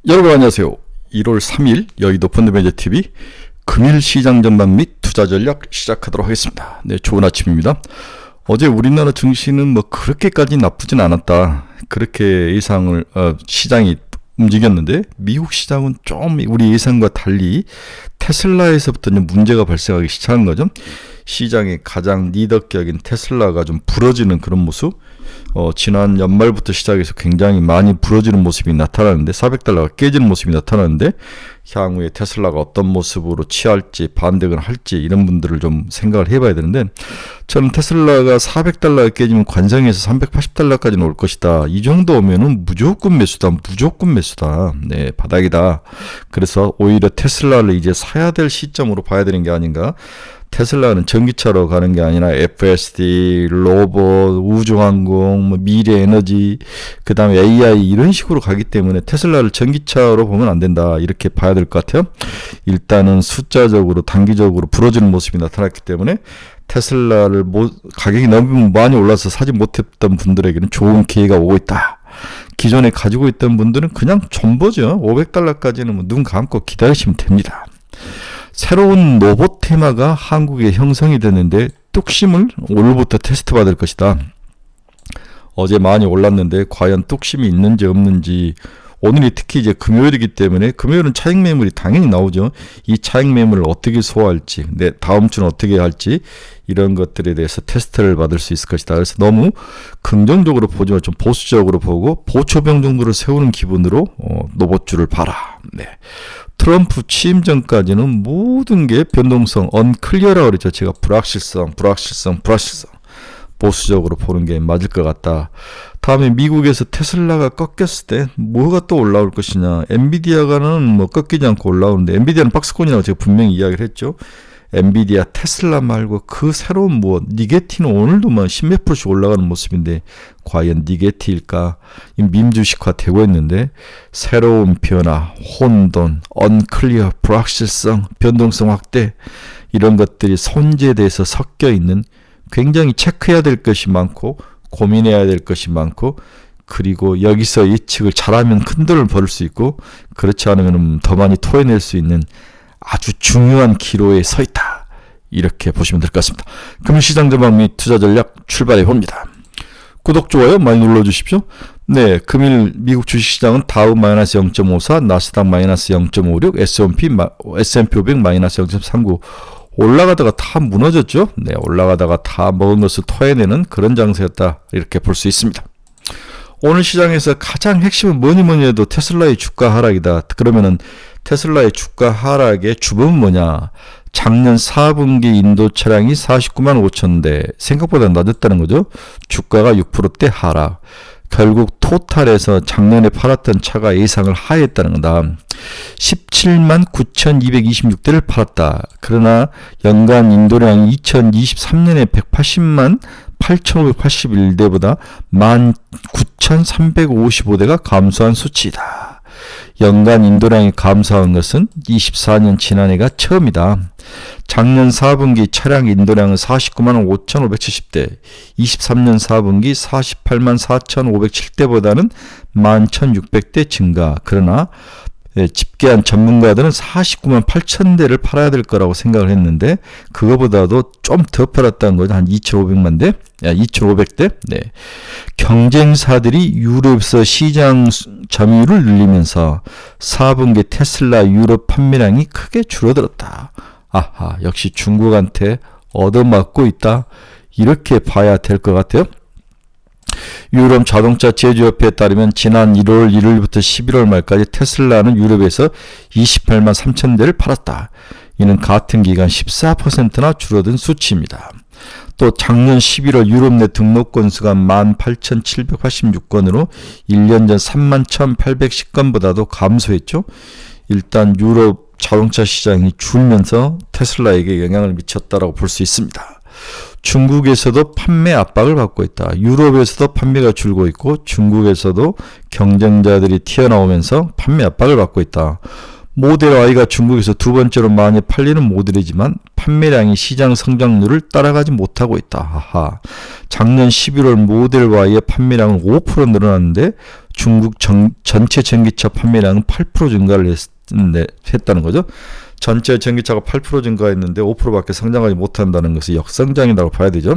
여러분 안녕하세요. 1월 3일 여의도 펀드매니저TV 금일 시장 전망 및 투자 전략 시작하도록 하겠습니다. 네, 좋은 아침입니다. 어제 우리나라 증시는 뭐 그렇게까지 나쁘진 않았다. 그렇게 시장이 움직였는데 미국 시장은 좀 우리 예상과 달리 테슬라에서부터 문제가 발생하기 시작한 거죠. 시장의 가장 리더격인 테슬라가 좀 부러지는 그런 모습. 지난 연말부터 시작해서 굉장히 많이 부러지는 모습이 나타나는데 400달러가 깨지는 모습이 나타나는데 향후에 테슬라가 어떤 모습으로 취할지 반등을 할지 이런 분들을 좀 생각을 해봐야 되는데 저는 테슬라가 400달러가 깨지면 관성에서 380달러까지는 올 것이다. 이 정도 오면은 무조건 매수다. 네, 바닥이다. 그래서 오히려 테슬라를 이제 사야 될 시점으로 봐야 되는 게 아닌가. 테슬라는 전기차로 가는 게 아니라 FSD, 로봇, 우주항공, 미래에너지, 그 다음에 AI 이런 식으로 가기 때문에 테슬라를 전기차로 보면 안 된다. 이렇게 봐야 될 것 같아요. 일단은 숫자적으로 단기적으로 부러지는 모습이 나타났기 때문에 테슬라를 가격이 너무 많이 올라서 사지 못했던 분들에게는 좋은 기회가 오고 있다. 기존에 가지고 있던 분들은 그냥 존버죠. 500달러까지는 눈 감고 기다리시면 됩니다. 새로운 로봇 테마가 한국에 형성이 됐는데 뚝심을 오늘부터 테스트 받을 것이다. 어제 많이 올랐는데 과연 뚝심이 있는지 없는지 오늘이 특히 이제 금요일이기 때문에 금요일은 차익 매물이 당연히 나오죠. 이 차익 매물을 어떻게 소화할지, 다음 주는 어떻게 할지 이런 것들에 대해서 테스트를 받을 수 있을 것이다. 그래서 너무 긍정적으로 보지 말고 좀 보수적으로 보고 보초병 정도를 세우는 기분으로 로봇주를 봐라. 네. 트럼프 취임 전까지는 모든 게 변동성, 언클리어라고 그랬죠. 제가 불확실성. 보수적으로 보는 게 맞을 것 같다. 다음에 미국에서 테슬라가 꺾였을 때 뭐가 또 올라올 것이냐. 엔비디아가는 뭐 꺾이지 않고 올라오는데 엔비디아는 박스권이라고 제가 분명히 이야기를 했죠. 엔비디아, 테슬라 말고 그 새로운 니게티는 오늘도 뭐 10몇 %씩 올라가는 모습인데 과연 니게티일까? 민주식화 되고 있는데 새로운 변화, 혼돈, 언클리어, 불확실성, 변동성 확대 이런 것들이 손재돼서 섞여 있는 굉장히 체크해야 될 것이 많고 고민해야 될 것이 많고 그리고 여기서 예측을 잘하면 큰 돈을 벌 수 있고 그렇지 않으면 더 많이 토해낼 수 있는 아주 중요한 기로에 서 있다. 이렇게 보시면 될 것 같습니다. 금시장 전망 및 투자 전략 출발해 봅니다. 구독, 좋아요 많이 눌러주십시오. 네, 금일 미국 주식시장은 다우 마이너스 0.54, 나스닥 마이너스 0.56, S&P 500 마이너스 0.39 올라가다가 다 무너졌죠. 네, 올라가다가 다 먹은 것을 토해내는 그런 장세였다. 이렇게 볼 수 있습니다. 오늘 시장에서 가장 핵심은 뭐니 해도 테슬라의 주가 하락이다. 그러면은 테슬라의 주가 하락의 주범은 뭐냐? 작년 4분기 인도 차량이 49만 5천 대 생각보다 낮았다는 거죠. 주가가 6%대 하락. 결국 토탈에서 작년에 팔았던 차가 예상을 하회했다는 거다. 17만 9,226대를 팔았다. 그러나 연간 인도량이 2023년에 180만 8,581대보다 19,355대가 감소한 수치이다. 연간 인도량이 감소한 것은 24년 지난해가 처음이다. 작년 4분기 차량 인도량은 49만 5,570대, 23년 4분기 48만 4,507대보다는 11,600대 증가. 그러나 집계한 전문가들은 49만 8천 대를 팔아야 될 거라고 생각을 했는데 그거보다도 좀 더 팔았다는 거죠. 한 2,500만 대? 2,500대? 네. 경쟁사들이 유럽에서 시장 점유율을 늘리면서 4분기 테슬라 유럽 판매량이 크게 줄어들었다. 아하, 역시 중국한테 얻어맞고 있다. 이렇게 봐야 될 것 같아요. 유럽 자동차 제조협회에 따르면 지난 1월 1일부터 11월 말까지 테슬라는 유럽에서 28만 3천 대를 팔았다. 이는 같은 기간 14%나 줄어든 수치입니다. 또 작년 11월 유럽 내 등록 건수가 18,786건으로 1년 전 31,810건보다도 감소했죠. 일단 유럽 자동차 시장이 줄면서 테슬라에게 영향을 미쳤다라고 볼 수 있습니다. 중국에서도 판매 압박을 받고 있다. 유럽에서도 판매가 줄고 있고 중국에서도 경쟁자들이 튀어나오면서 판매 압박을 받고 있다. 모델 Y가 중국에서 두 번째로 많이 팔리는 모델이지만 판매량이 시장 성장률을 따라가지 못하고 있다. 하하. 작년 11월 모델 Y의 판매량은 5% 늘어났는데 중국 전체 전기차 판매량은 8% 증가를 했다는 거죠. 전체 전기차가 8% 증가했는데 5%밖에 성장하지 못한다는 것이 역성장이라고 봐야 되죠.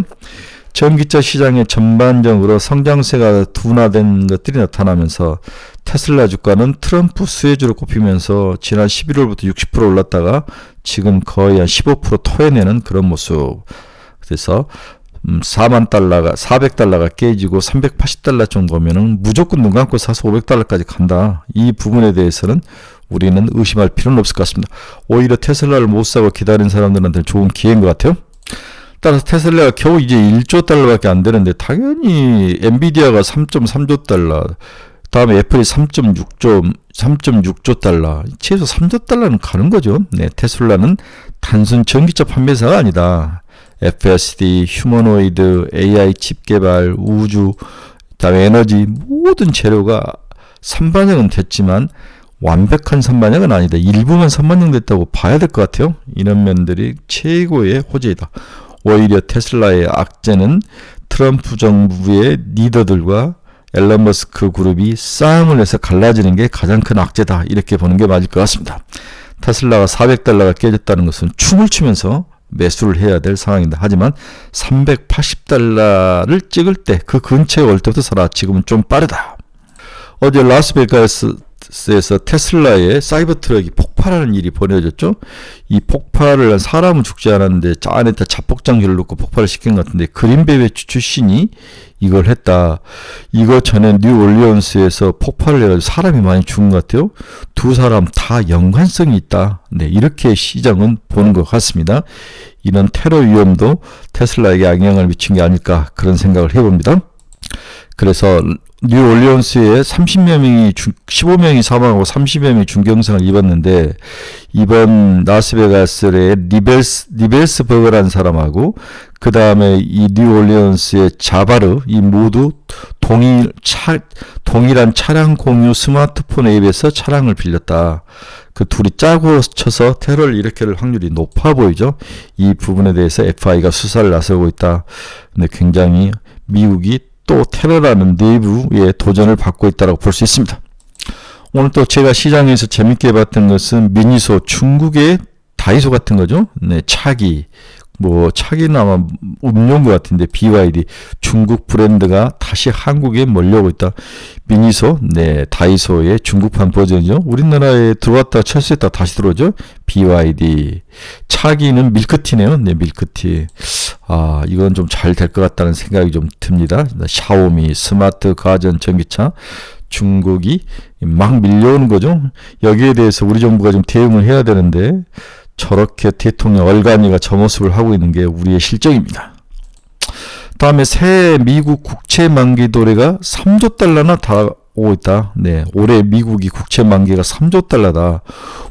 전기차 시장의 전반적으로 성장세가 둔화된 것들이 나타나면서 테슬라 주가는 트럼프 수혜주로 꼽히면서 지난 11월부터 60% 올랐다가 지금 거의 한 15% 토해내는 그런 모습. 그래서 400달러가 깨지고 380달러 정도면은 무조건 눈 감고 사서 500달러까지 간다. 이 부분에 대해서는 우리는 의심할 필요는 없을 것 같습니다. 오히려 테슬라를 못 사고 기다린 사람들한테는 좋은 기회인 것 같아요. 따라서 테슬라가 겨우 이제 1조 달러밖에 안 되는데 당연히 엔비디아가 3.3조 달러, 다음에 애플이 3.6조 달러, 최소 3조 달러는 가는 거죠. 네, 테슬라는 단순 전기차 판매사가 아니다. FSD, 휴머노이드, AI 칩 개발, 우주, 다음에 에너지 모든 재료가 선반영은 됐지만 완벽한 선반영은 아니다. 일부만 선반영됐다고 봐야 될 것 같아요. 이런 면들이 최고의 호재이다. 오히려 테슬라의 악재는 트럼프 정부의 리더들과 앨런 머스크 그룹이 싸움을 해서 갈라지는 게 가장 큰 악재다. 이렇게 보는 게 맞을 것 같습니다. 테슬라가 400달러가 깨졌다는 것은 춤을 추면서 매수를 해야 될 상황입니다. 하지만 380달러를 찍을 때 그 근처에 올 때부터 사라. 지금은 좀 빠르다. 어제 라스베가스에서 테슬라의 사이버 트럭이 폭발하는 일이 벌어졌죠. 이 폭발을 한 사람은 죽지 않았는데 안에다 자폭장기를 넣고 폭발을 시킨 것 같은데 그린베이 출신이 이걸 했다. 이거 전에 뉴올리언스에서 폭발을 해가지고 사람이 많이 죽은 것 같아요. 두 사람 다 연관성이 있다. 네, 이렇게 시장은 보는 것 같습니다. 이런 테러 위험도 테슬라에게 영향을 미친 게 아닐까 그런 생각을 해봅니다. 그래서 뉴올리언스에 15명이 사망하고 30여 명이 중경상을 입었는데 이번 라스베가스의 리벨스버그라는 사람하고 그 다음에 이 뉴올리언스의 자바르 이 모두 동일한 차량 공유 스마트폰 앱에서 차량을 빌렸다. 그 둘이 짜고 쳐서 테러를 일으킬 확률이 높아 보이죠. 이 부분에 대해서 FI가 수사를 나서고 있다. 근데 굉장히 미국이 또 테러라는 내부의 도전을 받고 있다고 볼 수 있습니다. 오늘 또 제가 시장에서 재밌게 봤던 것은 미니소, 중국의 다이소 같은 거죠. 네, 차기는 아마 음료인 것 같은데 BYD 중국 브랜드가 다시 한국에 몰려오고 있다. 미니소, 네, 다이소의 중국판 버전이죠. 우리나라에 들어왔다 철수했다 다시 들어오죠. BYD. 차기는 밀크티네요. 네, 밀크티. 아, 이건 좀 잘 될 것 같다는 생각이 좀 듭니다. 샤오미, 스마트 가전 전기차. 중국이 막 밀려오는 거죠. 여기에 대해서 우리 정부가 좀 대응을 해야 되는데 저렇게 대통령 얼간이가 저 모습을 하고 있는 게 우리의 실정입니다. 다음에 새 미국 국채 만기 도래가 3조 달러나 다오고 있다. 네, 올해 미국이 국채 만기가 3조 달러다.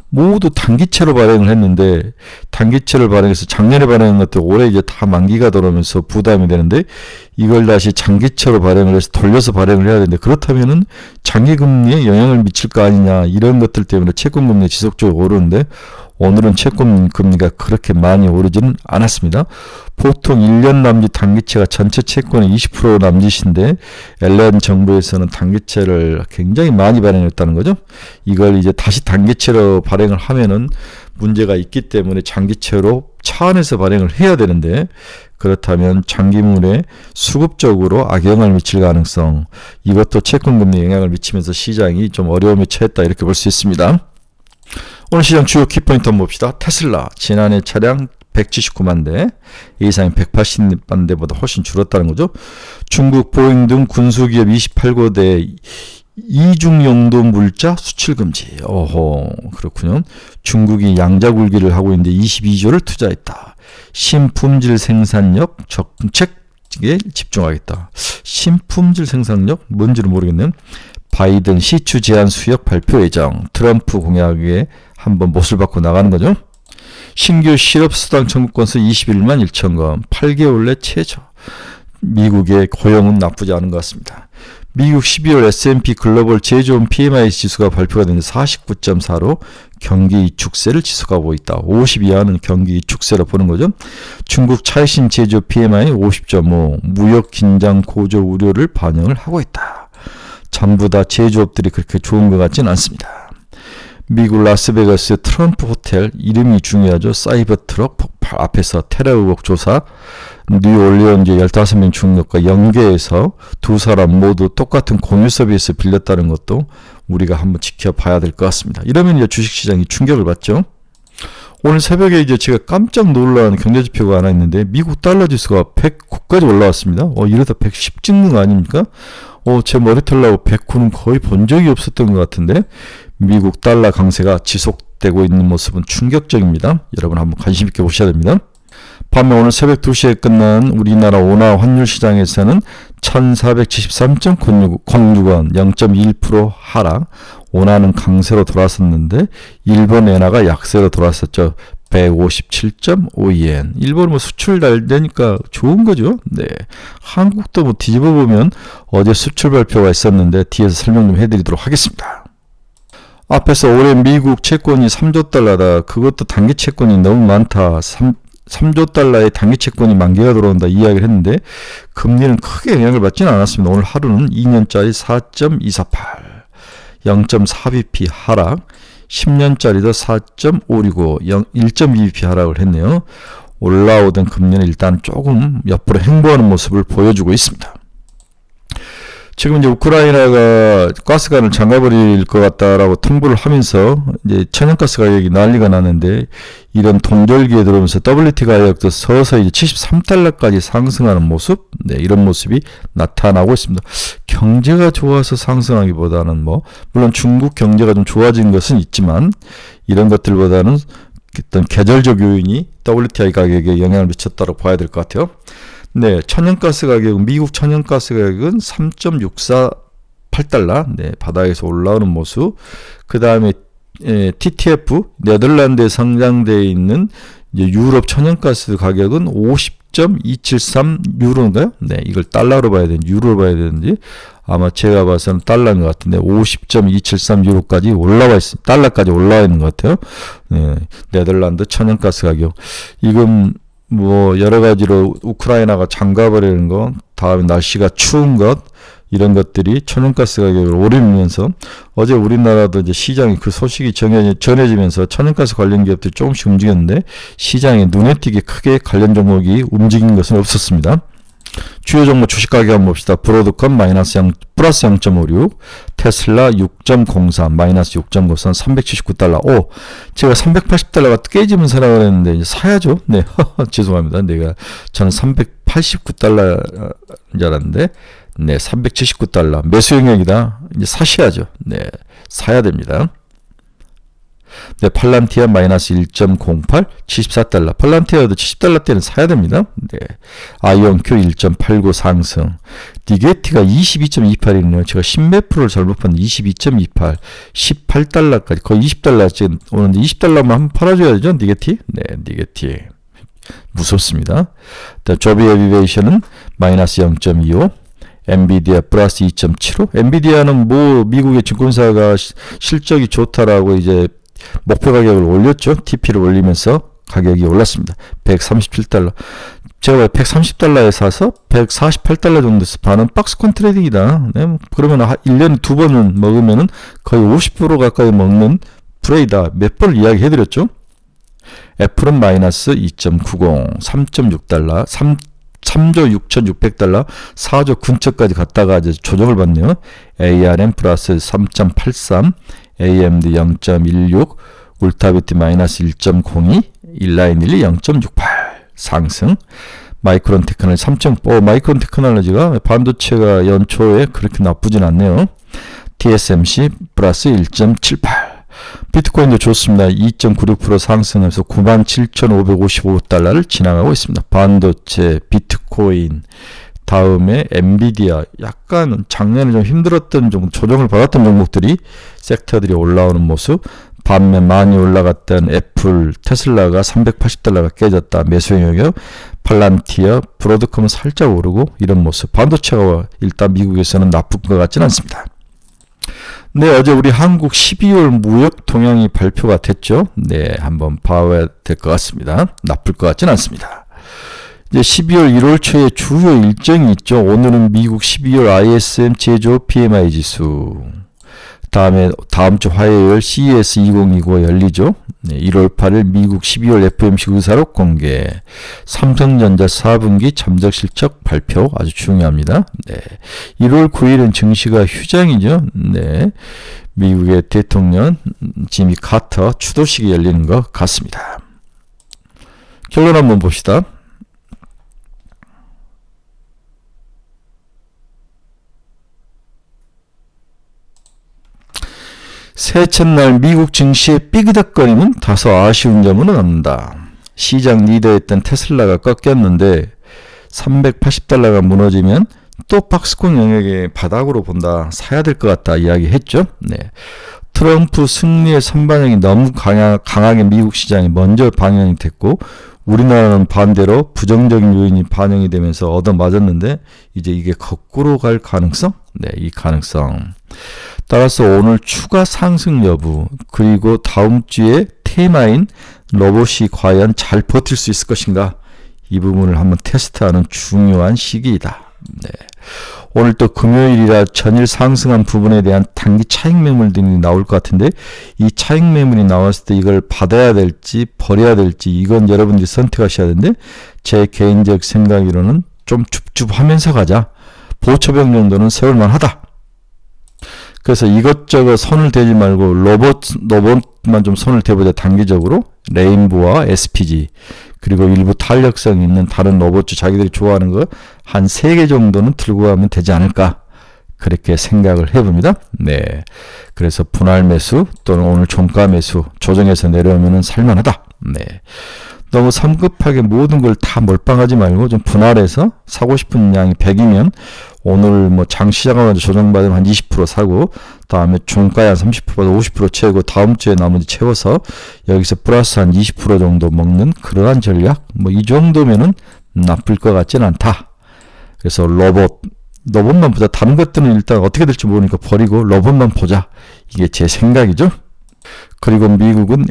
모두 단기채로 발행을 했는데 단기채를 발행해서 작년에 발행한 것도 올해 이제 다 만기가 들어오면서 부담이 되는데 이걸 다시 장기채로 발행을 해서 돌려서 발행을 해야 되는데 그렇다면은 장기금리에 영향을 미칠 거 아니냐 이런 것들 때문에 채권금리가 지속적으로 오르는데 오늘은 채권금리가 그렇게 많이 오르지는 않았습니다. 보통 1년 남짓 단기채가 전체 채권의 20% 남짓인데 앨런 정부에서는 단기채를 굉장히 많이 발행했다는 거죠. 이걸 이제 다시 단기채로 발행을 하면은 문제가 있기 때문에 장기채로 차안에서 발행을 해야 되는데 그렇다면 장기물에 수급적으로 악영향을 미칠 가능성 이것도 채권금리에 영향을 미치면서 시장이 좀 어려움에 처했다 이렇게 볼 수 있습니다. 오늘 시장 주요 키포인트 한번 봅시다. 테슬라 지난해 차량 179만 대, 예상인 180만 대보다 훨씬 줄었다는 거죠. 중국 보잉 등 군수기업 28곳에 이중용도 물자 수출 금지. 그렇군요. 중국이 양자굴기를 하고 있는데 22조를 투자했다. 신품질 생산력 정책에 집중하겠다. 신품질 생산력 뭔지를 모르겠네요. 바이든 시추 제한 수역 발표 예정. 트럼프 공약에 한번 못을 받고 나가는 거죠. 신규 실업수당 청구건수 21만 1천 건, 8개월 내 최저. 미국의 고용은 나쁘지 않은 것 같습니다. 미국 12월 S&P 글로벌 제조업 PMI 지수가 발표가 됐는데 49.4로 경기 축세를 지속하고 있다. 50 이하는 경기 축세로 보는 거죠. 중국 차이신 제조업 PMI 50.5, 무역 긴장 고조 우려를 반영을 하고 있다. 전부 다 제조업들이 그렇게 좋은 것 같지는 않습니다. 미국 라스베가스의 트럼프 호텔, 이름이 중요하죠. 사이버 트럭 폭발 앞에서 테러 의혹 조사, 뉴올리언즈 15명 죽은 것과 연계해서 두 사람 모두 똑같은 공유 서비스 빌렸다는 것도 우리가 한번 지켜봐야 될 것 같습니다. 이러면 이제 주식시장이 충격을 받죠. 오늘 새벽에 이제 제가 깜짝 놀란 경제지표가 하나 있는데 미국 달러 지수가 109까지 올라왔습니다. 이러다 110 찍는 거 아닙니까? 제 머리털라고 109는 거의 본 적이 없었던 것 같은데 미국 달러 강세가 지속되고 있는 모습은 충격적입니다. 여러분 한번 관심 있게 보셔야 됩니다. 반면 오늘 새벽 2시에 끝난 우리나라 원화 환율 시장에서는 1473.06원 0.1% 하락, 원화는 강세로 돌아섰는데 일본 엔화가 약세로 돌아섰죠. 157.52엔. 일본 뭐 수출 잘 되니까 좋은 거죠. 네. 한국도 뭐 뒤집어 보면 어제 수출 발표가 있었는데 뒤에서 설명 좀 해드리도록 하겠습니다. 앞에서 올해 미국 채권이 3조 달러다. 그것도 단기 채권이 너무 많다. 3조 달러의 단기 채권이 만기가 들어온다 이야기를 했는데 금리는 크게 영향을 받지는 않았습니다. 오늘 하루는 2년짜리 4.248, 0.4bp 하락, 10년짜리도 4.565, 1.2bp 하락을 했네요. 올라오던 금리는 일단 조금 옆으로 횡보하는 모습을 보여주고 있습니다. 지금 이제 우크라이나가 가스관을 잠가버릴 것 같다라고 통보를 하면서 이제 천연가스 가격이 난리가 나는데 이런 동절기에 들어오면서 WT 가격도 서서히 이제 73달러까지 상승하는 모습, 네, 이런 모습이 나타나고 있습니다. 경제가 좋아서 상승하기보다는 물론 중국 경제가 좀 좋아진 것은 있지만 이런 것들보다는 어떤 계절적 요인이 WTI 가격에 영향을 미쳤다고 봐야 될 것 같아요. 네, 천연가스 가격은 미국 천연가스 가격은 3.648달러, 네, 바닥에서 올라오는 모습. 그 다음에 TTF 네덜란드에 상장되어 있는 이제 유럽 천연가스 가격은 50.273 유로인가요? 네, 이걸 달러로 봐야 되는지 유로로 봐야 되는지 아마 제가 봐서는 달러인 것 같은데 50.273 유로까지 올라와 있습니다. 달러까지 올라와 있는 것 같아요. 네, 네덜란드 천연가스 가격. 이건 여러 가지로 우크라이나가 잠가버리는 것, 다음에 날씨가 추운 것, 이런 것들이 천연가스 가격을 오르면서 어제 우리나라도 이제 시장이 그 소식이 전해지면서 천연가스 관련 기업들이 조금씩 움직였는데 시장에 눈에 띄게 크게 관련 종목이 움직인 것은 없었습니다. 주요 종목 주식 가격 한번 봅시다. 브로드컴 플러스 0.56, 테슬라 6.03, 마이너스 6.93, 379달러. 제가 380달러가 깨지면 사라고 했는데 이제 사야죠. 네, 죄송합니다. 저는 389달러인 줄 알았는데, 네, 379달러 매수 영역이다. 이제 사셔야죠. 네, 사야 됩니다. 네, 팔란티아 마이너스 1.08, 74달러. 팔란티아도 70달러대는 사야 됩니다. 네. 아이온큐 1.89 상승. 니게티가 22.28이네요. 제가 10몇 프로를 잘못 봤는데 22.28, 18달러까지 거의 20달러쯤 오는데 20달러만 한번 팔아줘야죠. 니게티. 네, 니게티. 무섭습니다. 조비 에비베이션은 마이너스 0.25. 엔비디아 플러스 2.75. 엔비디아는 미국의 증권사가 실적이 좋다라고 이제 목표 가격을 올렸죠. TP를 올리면서 가격이 올랐습니다. 137달러. 제가 130달러에 사서 148달러 정도에서 파는 박스권 트레이딩이다. 네, 그러면 1년에 2번은 먹으면은 거의 50% 가까이 먹는 플레이다. 몇 번을 이야기해드렸죠. 애플은 마이너스 2.90, 3.6달러, 3조 6,600달러, 4조 근처까지 갔다가 이제 조정을 받네요. ARM 플러스 3.83, AMD 0.16, 울타비티 마이너스 1.02, 일라인일리 0.68 상승. 마이크론 테크놀로지 3.5. 마이크론 테크놀로지가 반도체가 연초에 그렇게 나쁘진 않네요. TSMC 플러스 1.78. 비트코인도 좋습니다. 2.96% 상승해서 97,555달러를 지나가고 있습니다. 반도체, 비트코인, 다음에 엔비디아, 약간 작년에 좀 힘들었던 조정을 받았던 종목들이 섹터들이 올라오는 모습. 반면 많이 올라갔던 애플, 테슬라가 380달러가 깨졌다. 매수 영역. 팔란티어, 브로드컴은 살짝 오르고 이런 모습. 반도체가 일단 미국에서는 나쁜 것 같지는 않습니다. 네, 어제 우리 한국 12월 무역 동향이 발표가 됐죠. 네, 한번 봐야 될 것 같습니다. 나쁠 것 같지는 않습니다. 이제 12월 1월 초에 주요 일정이 있죠. 오늘은 미국 12월 ISM 제조업 PMI 지수. 다음 주 화요일 CES 2025 열리죠. 네, 1월 8일 미국 12월 FOMC 의사록 공개. 삼성전자 4분기 잠적 실적 발표 아주 중요합니다. 네. 1월 9일은 증시가 휴장이죠. 네. 미국의 대통령 지미 카터 추도식이 열리는 것 같습니다. 결론 한번 봅시다. 새해 첫날 미국 증시의 삐그덕거림은 다소 아쉬운 점은 없는다. 시장 리더였던 테슬라가 꺾였는데 380달러가 무너지면 또 박스권 영역의 바닥으로 본다. 사야 될 것 같다 이야기했죠. 네. 트럼프 승리의 선반영이 너무 강하게 미국 시장이 먼저 반영이 됐고 우리나라는 반대로 부정적인 요인이 반영이 되면서 얻어맞았는데 이제 이게 거꾸로 갈 가능성? 네, 이 가능성. 따라서 오늘 추가 상승 여부 그리고 다음 주에 테마인 로봇이 과연 잘 버틸 수 있을 것인가 이 부분을 한번 테스트하는 중요한 시기이다. 네. 오늘 또 금요일이라 전일 상승한 부분에 대한 단기 차익 매물들이 나올 것 같은데 이 차익 매물이 나왔을 때 이걸 받아야 될지 버려야 될지 이건 여러분들이 선택하셔야 되는데 제 개인적 생각으로는 좀 줍줍하면서 가자. 보초병 정도는 세울만 하다. 그래서 이것저것 손을 대지 말고 로봇만 좀 손을 대보자. 단기적으로 레인보와 SPG 그리고 일부 탄력성 있는 다른 로봇주 자기들이 좋아하는 거 한 3개 정도는 들고 가면 되지 않을까 그렇게 생각을 해봅니다. 네, 그래서 분할 매수 또는 오늘 종가 매수 조정해서 내려오면 살만하다. 네, 너무 성급하게 모든 걸 다 몰빵하지 말고 좀 분할해서 사고 싶은 양이 100이면 오늘 뭐 장 시작하면서 조정받으면 한 20% 사고 다음에 종가에 한 30%보다 50% 채우고 다음 주에 나머지 채워서 여기서 플러스 한 20% 정도 먹는 그러한 전략 뭐 이 정도면은 나쁠 것 같지는 않다. 그래서 로봇만 보자. 다른 것들은 일단 어떻게 될지 모르니까 버리고 로봇만 보자. 이게 제 생각이죠. 그리고 미국은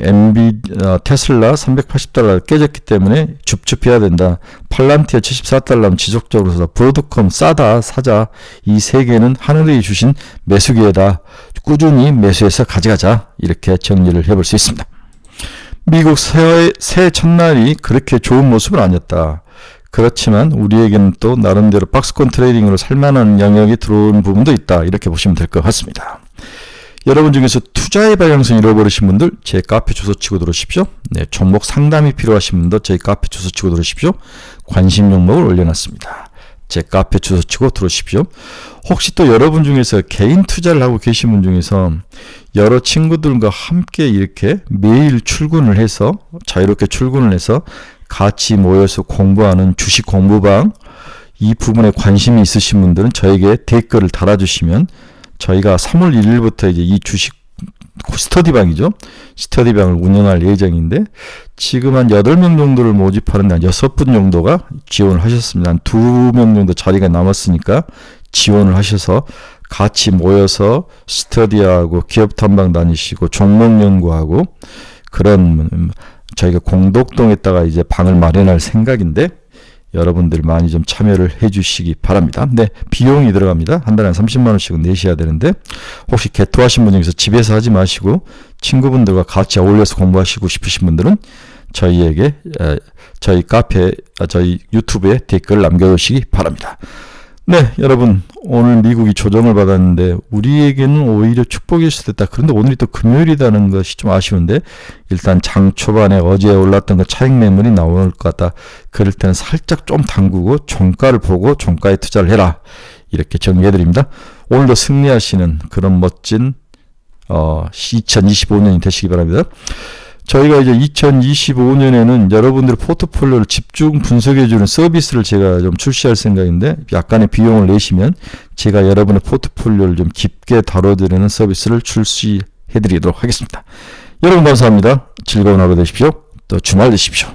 테슬라 380달러 깨졌기 때문에 줍줍해야 된다. 팔란티아 74달러면 지속적으로 사자. 브로드컴 싸다 사자. 이 세 개는 하늘이 주신 매수기회다. 꾸준히 매수해서 가져가자. 이렇게 정리를 해볼 수 있습니다. 미국 새해 첫날이 그렇게 좋은 모습은 아니었다. 그렇지만 우리에게는 또 나름대로 박스권 트레이딩으로 살만한 영역이 들어온 부분도 있다. 이렇게 보시면 될 것 같습니다. 여러분 중에서 투자의 방향성 잃어버리신 분들 제 카페 주소 치고 들어오십시오. 네, 종목 상담이 필요하신 분들 제 카페 주소 치고 들어오십시오. 관심 종목을 올려놨습니다. 제 카페 주소 치고 들어오십시오. 혹시 또 여러분 중에서 개인 투자를 하고 계신 분 중에서 여러 친구들과 함께 이렇게 매일 출근을 해서 자유롭게 출근을 해서 같이 모여서 공부하는 주식 공부방 이 부분에 관심이 있으신 분들은 저에게 댓글을 달아주시면 저희가 3월 1일부터 이제 이 주식 스터디방이죠. 스터디방을 운영할 예정인데 지금 한 8명 정도를 모집하는데 한 6분 정도가 지원을 하셨습니다. 한 2명 정도 자리가 남았으니까 지원을 하셔서 같이 모여서 스터디하고 기업 탐방 다니시고 종목 연구하고 그런 저희가 공덕동에다가 이제 방을 마련할 생각인데 여러분들 많이 좀 참여를 해 주시기 바랍니다. 네, 비용이 들어갑니다. 한 달에 한 30만 원씩은 내셔야 되는데 혹시 개토하신 분 중에서 집에서 하지 마시고 친구분들과 같이 어울려서 공부하시고 싶으신 분들은 저희에게 저희 카페 저희 유튜브에 댓글 남겨주시기 바랍니다. 네, 여러분 오늘 미국이 조정을 받았는데 우리에게는 오히려 축복일 수도 있다. 그런데 오늘이 또 금요일이라는 것이 좀 아쉬운데 일단 장 초반에 어제 올랐던 그 차익 매물이 나올 것 같다. 그럴 때는 살짝 좀 담그고 종가를 보고 종가에 투자를 해라. 이렇게 정리해드립니다. 오늘도 승리하시는 그런 멋진 2025년이 되시기 바랍니다. 저희가 이제 2025년에는 여러분들의 포트폴리오를 집중 분석해주는 서비스를 제가 좀 출시할 생각인데 약간의 비용을 내시면 제가 여러분의 포트폴리오를 좀 깊게 다뤄드리는 서비스를 출시해드리도록 하겠습니다. 여러분 감사합니다. 즐거운 하루 되십시오. 또 주말 되십시오.